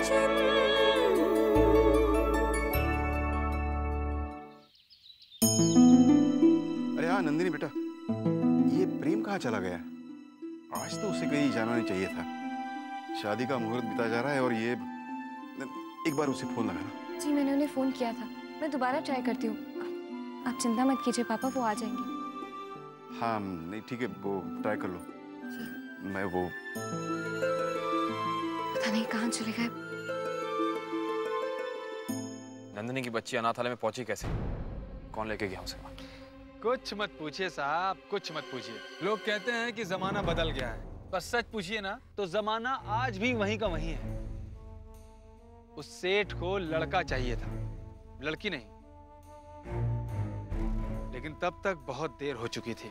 अरे हाँ नंदिनी बेटा, ये प्रेम कहाँ चला गया? आज तो उसे कहीं जाना नहीं चाहिए था। शादी का मुहूर्त बीता जा रहा है और ये एक बार उसे फोन लगाना। जी मैंने उन्हें फोन किया था, मैं दोबारा ट्राई करती हूँ। आप चिंता मत कीजिए पापा, वो आ जाएंगे। हाँ नहीं ठीक है, वो ट्राई कर लो। मैं वो पता नहीं कहाँ चले गए। नंदिनी की बच्ची अनाथालय में पहुंची कैसे? कौन लेके गया उसे? कुछ मत पूछिए साहब, कुछ मत पूछिए। लोग कहते हैं कि जमाना बदल गया है, पर सच पूछिए ना तो जमाना आज भी वहीं का वहीं है। उस सेठ को लड़का चाहिए था, लड़की नहीं। लेकिन तब तक बहुत देर हो चुकी थी।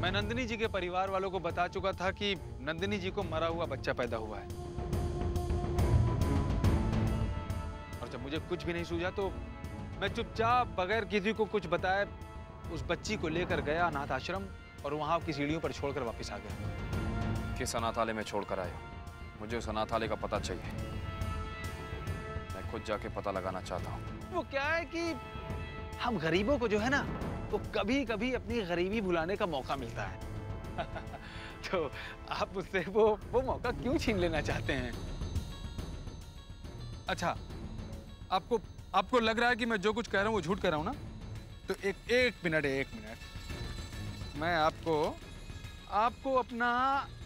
मैं नंदिनी जी के परिवार वालों को बता चुका था कि नंदिनी जी को मरा हुआ बच्चा पैदा हुआ है। और जब मुझे कुछ भी नहीं सूझा तो मैं चुपचाप बगैर किसी को कुछ बताए उस बच्ची को लेकर गया अनाथ आश्रम और वहां की सीढ़ियों पर छोड़कर वापस आ गया। किस अनाथालय में छोड़कर आए? मुझे उस अनाथालय का पता चाहिए। मैं खुद जाके पता लगाना चाहता हूँ। वो क्या है कि हम गरीबों को जो है ना, वो कभी कभी अपनी गरीबी भुलाने का मौका मिलता है। तो आप उससे वो मौका क्यों छीन लेना चाहते हैं? अच्छा, आपको लग रहा है कि मैं जो कुछ कह रहा हूँ वो झूठ कह रहा हूँ ना? तो एक मिनट मैं आपको अपना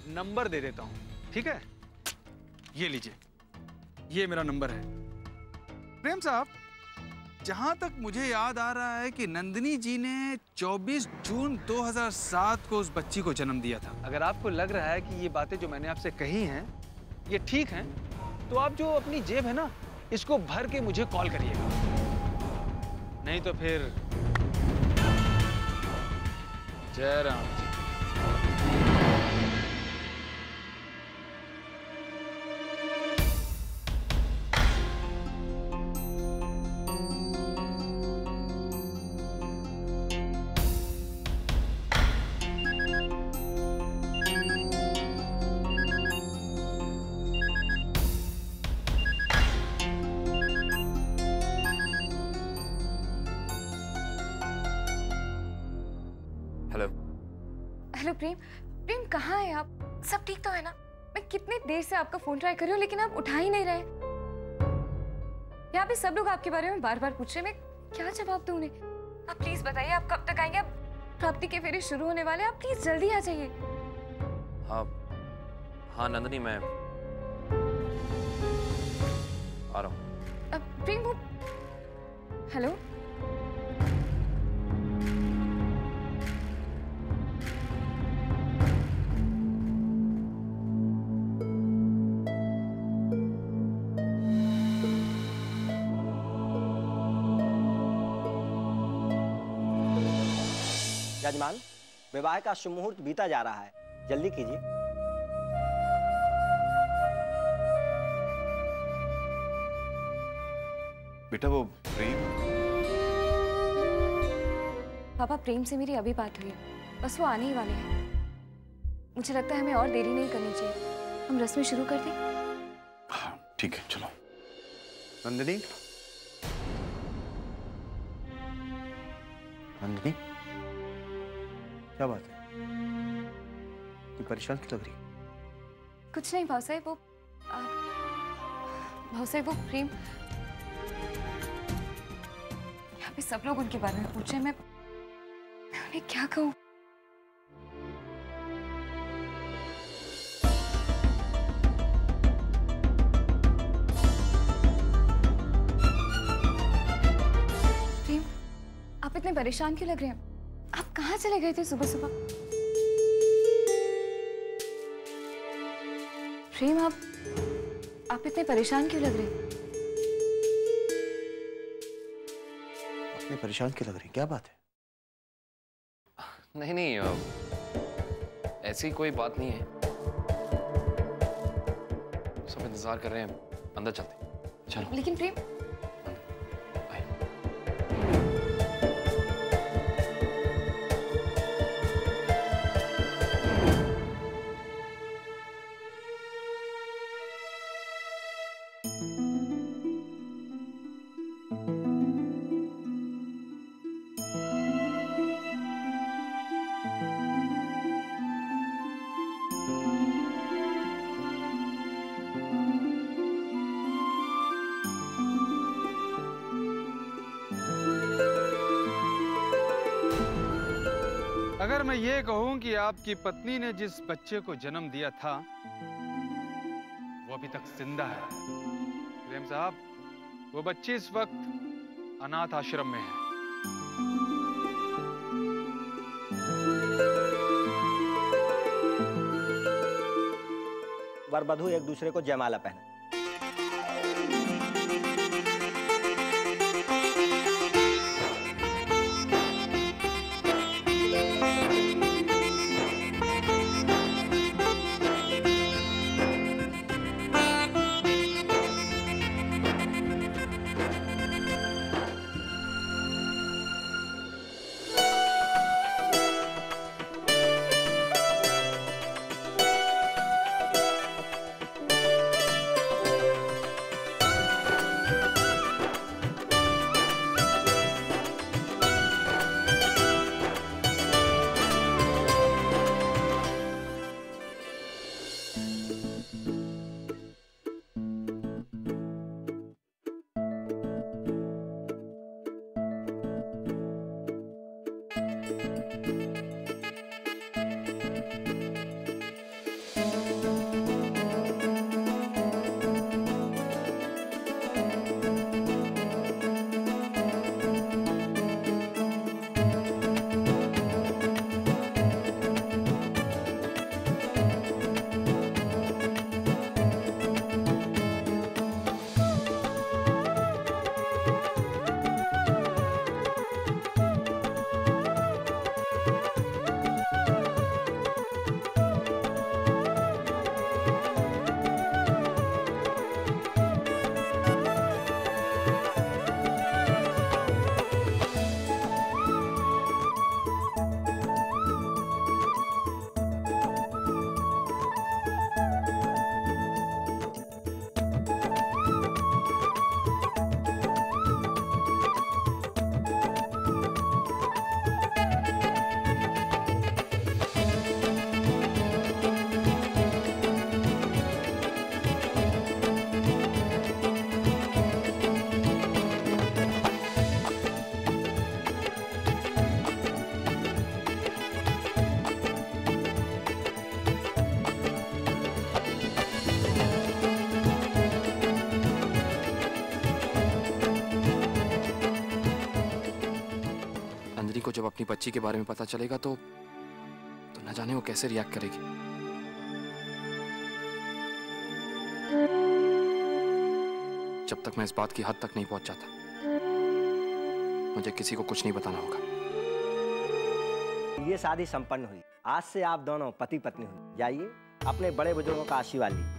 नंबर दे देता हूँ, ठीक है? ये लीजिए, ये मेरा नंबर है। प्रेम साहब, जहां तक मुझे याद आ रहा है कि नंदिनी जी ने 24 जून 2007 को उस बच्ची को जन्म दिया था। अगर आपको लग रहा है कि ये बातें जो मैंने आपसे कही हैं ये ठीक हैं, तो आप जो अपनी जेब है ना, इसको भर के मुझे कॉल करिएगा। नहीं तो फिर जय राम जी। हेलो प्रेम कहाँ है आप? सब ठीक तो है ना? मैं कितनी देर से आपका फोन ट्राई कर रही हूँ लेकिन आप उठा ही नहीं रहे। यहाँ पे सब लोग आपके बारे में बार बार पूछ रहे हैं, मैं क्या जवाब दूँ उन्हें? आप प्लीज बताइए, आप कब तक आएंगे? अब प्राप्ति के फेरे शुरू होने वाले, आप प्लीज जल्दी आ जाइए। हाँ नंदिनी, मैं आ रहा हूँ। प्रेम वो हेलो, यजमान, विवाह का शुभ मुहूर्त बीता जा रहा है, जल्दी कीजिए। बेटा वो प्रेम। पापा प्रेम से मेरी अभी बात हुई है, बस वो आने ही वाले हैं। मुझे लगता है हमें और देरी नहीं करनी चाहिए, हम रस्में शुरू कर दें। हाँ ठीक है, चलो। नंदिनी, नंदिनी, क्या बात है? ये परेशान क्यों लग रही? कुछ नहीं भाव साहब, वो प्रेम, यहाँ पे सब लोग उनके बारे में पूछ रहे हैं, मैं उन्हें क्या कहूँ? प्रेम, आप इतने परेशान क्यों लग रहे हैं? आप कहाँ चले गए थे सुबह सुबह? प्रेम, आप इतने परेशान क्यों लग रहे हैं? इतने परेशान क्यों लग रही? क्या बात है? नहीं, ऐसी कोई बात नहीं है। सब इंतजार कर रहे हैं, अंदर चलते हैं। चलो। लेकिन प्रेम, अगर मैं ये कहूं कि आपकी पत्नी ने जिस बच्चे को जन्म दिया था वो अभी तक जिंदा है, प्रेम साहब, वो बच्ची इस वक्त अनाथ आश्रम में है। वर वधू एक दूसरे को जयमाला पहने। को जब अपनी बच्ची के बारे में पता चलेगा तो न जाने वो कैसे रिएक्ट करेगी। जब तक मैं इस बात की हद तक नहीं पहुंच जाता, मुझे किसी को कुछ नहीं बताना होगा। ये शादी संपन्न हुई, आज से आप दोनों पति पत्नी हुई। जाइए अपने बड़े बुजुर्गों का आशीर्वाद लीजिए।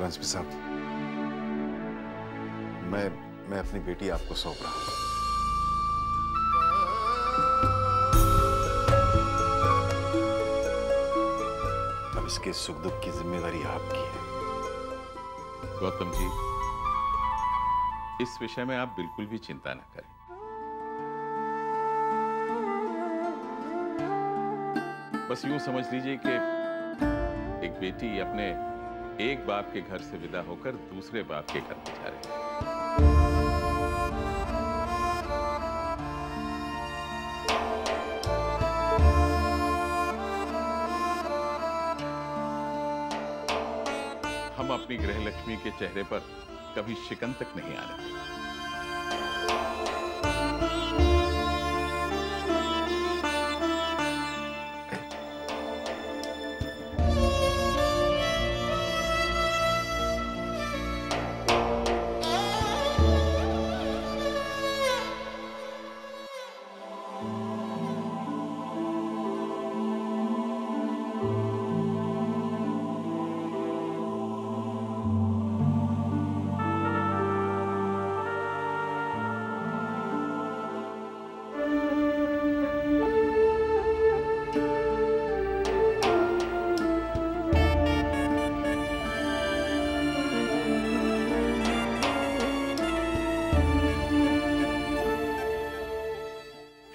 एसपी साहब, मैं अपनी बेटी आपको सौंप रहा हूं। अब इसके सुख दुख की जिम्मेदारी आपकी है। गौतम जी, इस विषय में आप बिल्कुल भी चिंता न करें। बस यूं समझ लीजिए कि एक बेटी अपने एक बाप के घर से विदा होकर दूसरे बाप के घर में जा रही है। हम अपनी गृहलक्ष्मी के चेहरे पर कभी शिकन तक नहीं आने देंगे।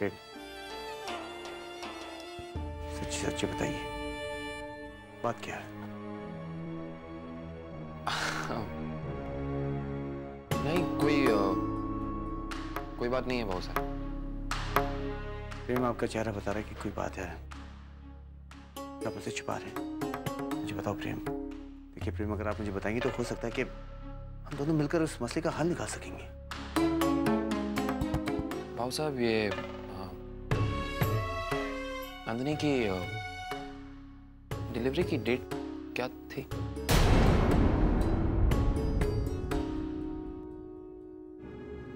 प्रेम, सच्ची सच्ची बताइए, बात क्या है? नहीं, कोई बात नहीं है भाऊ साहब। प्रेम, आपका चेहरा बता रहा है कि कोई बात है, आप मुझसे छुपा रहे हैं। मुझे बताओ प्रेम। देखिए प्रेम, अगर आप मुझे बताएंगे तो हो सकता है कि हम दोनों मिलकर उस मसले का हल निकाल सकेंगे। भाऊ साहब, ये नंदिनी की डिलीवरी की डेट क्या थी?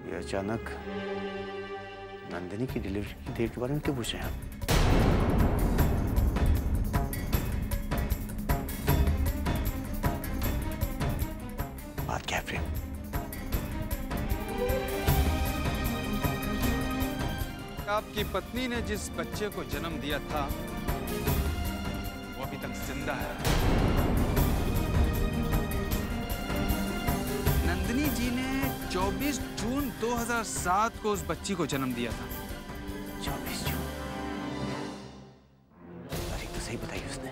ये अचानक नंदिनी की डिलीवरी की डेट के बारे में क्यों पूछ रहे हैं आप? बात क्या है प्रेम? आपकी पत्नी ने जिस बच्चे को जन्म दिया था वो अभी तक जिंदा है। नंदिनी जी ने 24 जून 2007 को उस बच्ची को जन्म दिया था। 24 जून? तारीख तो सही बताई उसने।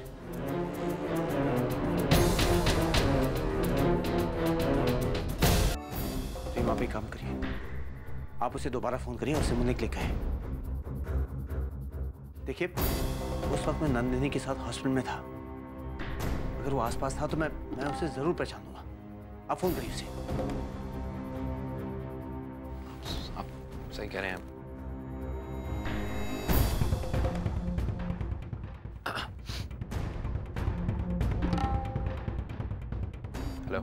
प्रेम, आप एक काम करिए, आप उसे दोबारा फोन करिए और उसे मिलने के लिए कहें। देखिए, उस वक्त मैं नंदिनी के साथ हॉस्पिटल में था। अगर वो आसपास था तो मैं उसे जरूर पहचान लूंगा। आप फोन करिए उसे। आप सही कह रहे हैं। हेलो।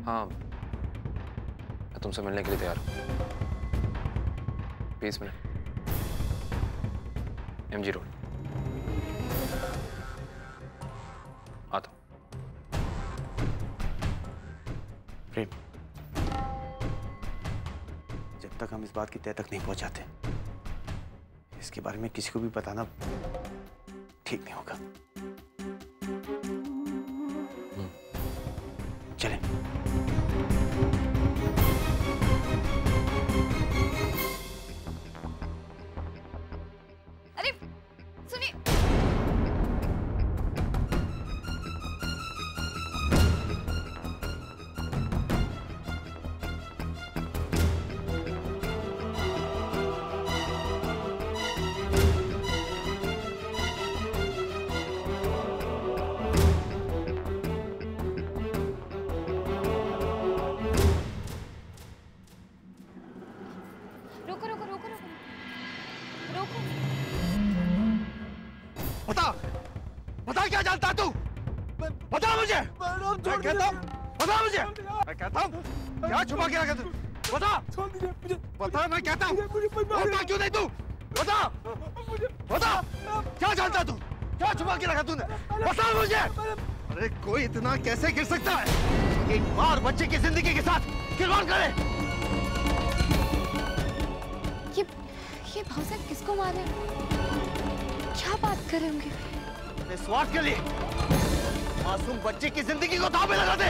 हाँ, मैं तुमसे मिलने के लिए तैयार हूँ। 20 मिनट, MG रोड। आता हूँ। प्रेम, जब तक हम इस बात की तह तक नहीं पहुंचाते, इसके बारे में किसी को भी बताना ठीक नहीं होगा। चलें। अरे सुनिए, रोको। बता क्या जानता तू? बता मुझे। मैं कहता हूँ, बता मुझे। मैं कहता हूँ, क्या छुपा के रखा तू? बता। बता, मैं कहता हूँ। बोलता क्यों नहीं तू? बता। बता, क्या जानता तू? क्या छुपा के रखा तूने? बता मुझे। अरे कोई इतना कैसे गिर सकता है? एक बार बच्चे की जिंदगी के साथ खिलवाड़ करे। ये भाव साहब किसको मारे? क्या बात कर रहे होंगे? अपने स्वार्थ के लिए मासूम बच्चे की जिंदगी को दांव पे लगा दे।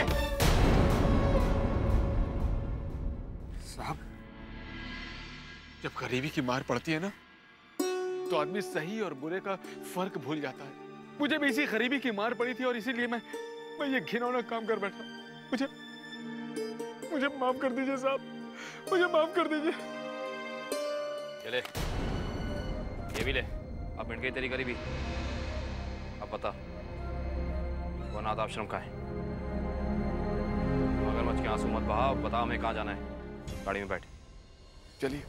साहब, जब गरीबी की मार पड़ती है ना, तो आदमी सही और बुरे का फर्क भूल जाता है। मुझे भी इसी गरीबी की मार पड़ी थी और इसीलिए मैं ये घिनौना काम कर बैठा। मुझे माफ कर दीजिए साहब, मुझे माफ कर दीजिए। ले, ये भी ले। अब मिट गई तेरी गरीबी। अब बता, वो अनाथ आश्रम कहाँ है? मगरमच्छ के आंसू मत बहा, बता हमें कहाँ जाना है। गाड़ी में बैठ। चलिए।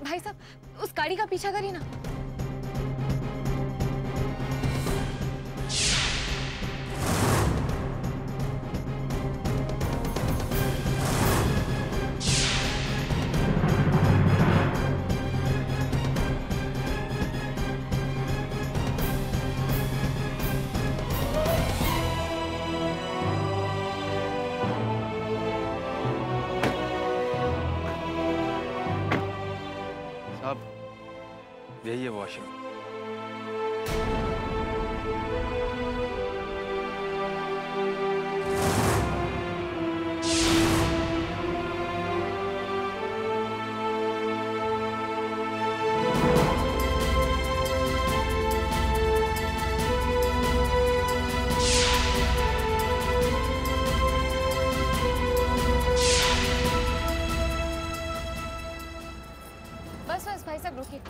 भाई साहब, उस गाड़ी का पीछा करिए ना। यही है वो आश्रम। बस बस भाई साहब रुकिए।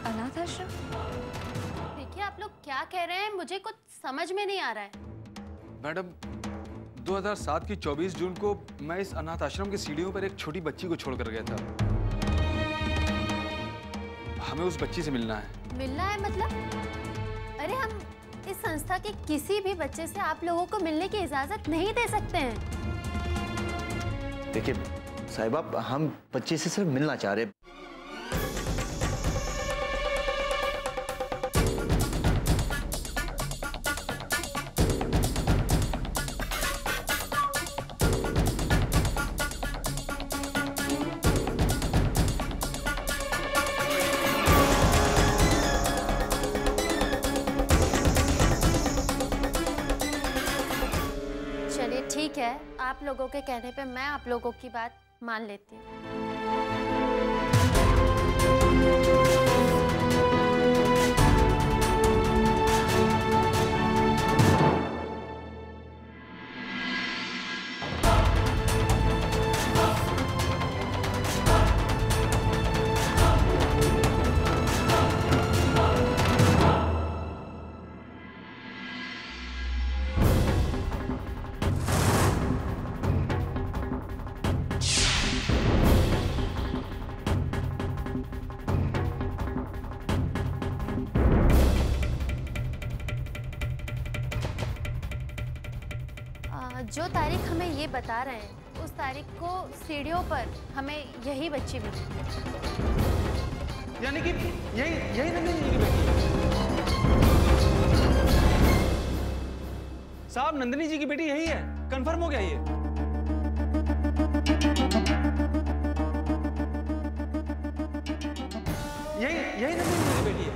अनाथ आश्रम? देखिए आप लोग क्या कह रहे हैं, मुझे कुछ समझ में नहीं आ रहा है। मैडम 2007 की 24 जून को मैं इस अनाथ आश्रम की सीढ़ियों पर एक छोटी बच्ची को छोड़कर गया था। हमें उस बच्ची से मिलना है। मिलना है मतलब? अरे हम इस संस्था के किसी भी बच्चे से आप लोगों को मिलने की इजाजत नहीं दे सकते हैं। देखिए साहिबा, हम बच्चे से सिर्फ मिलना चाह रहे। चलिए ठीक है, आप लोगों के कहने पे मैं आप लोगों की बात मान लेती हूँ। जो तारीख हमें ये बता रहे हैं, उस तारीख को सीढ़ियों पर हमें यही बच्ची मिली। यानी कि यही नंदिनी जी की बेटी है। साहब नंदिनी जी की बेटी यही है, कंफर्म हो गया ये। यही नंदिनी जी की बेटी है।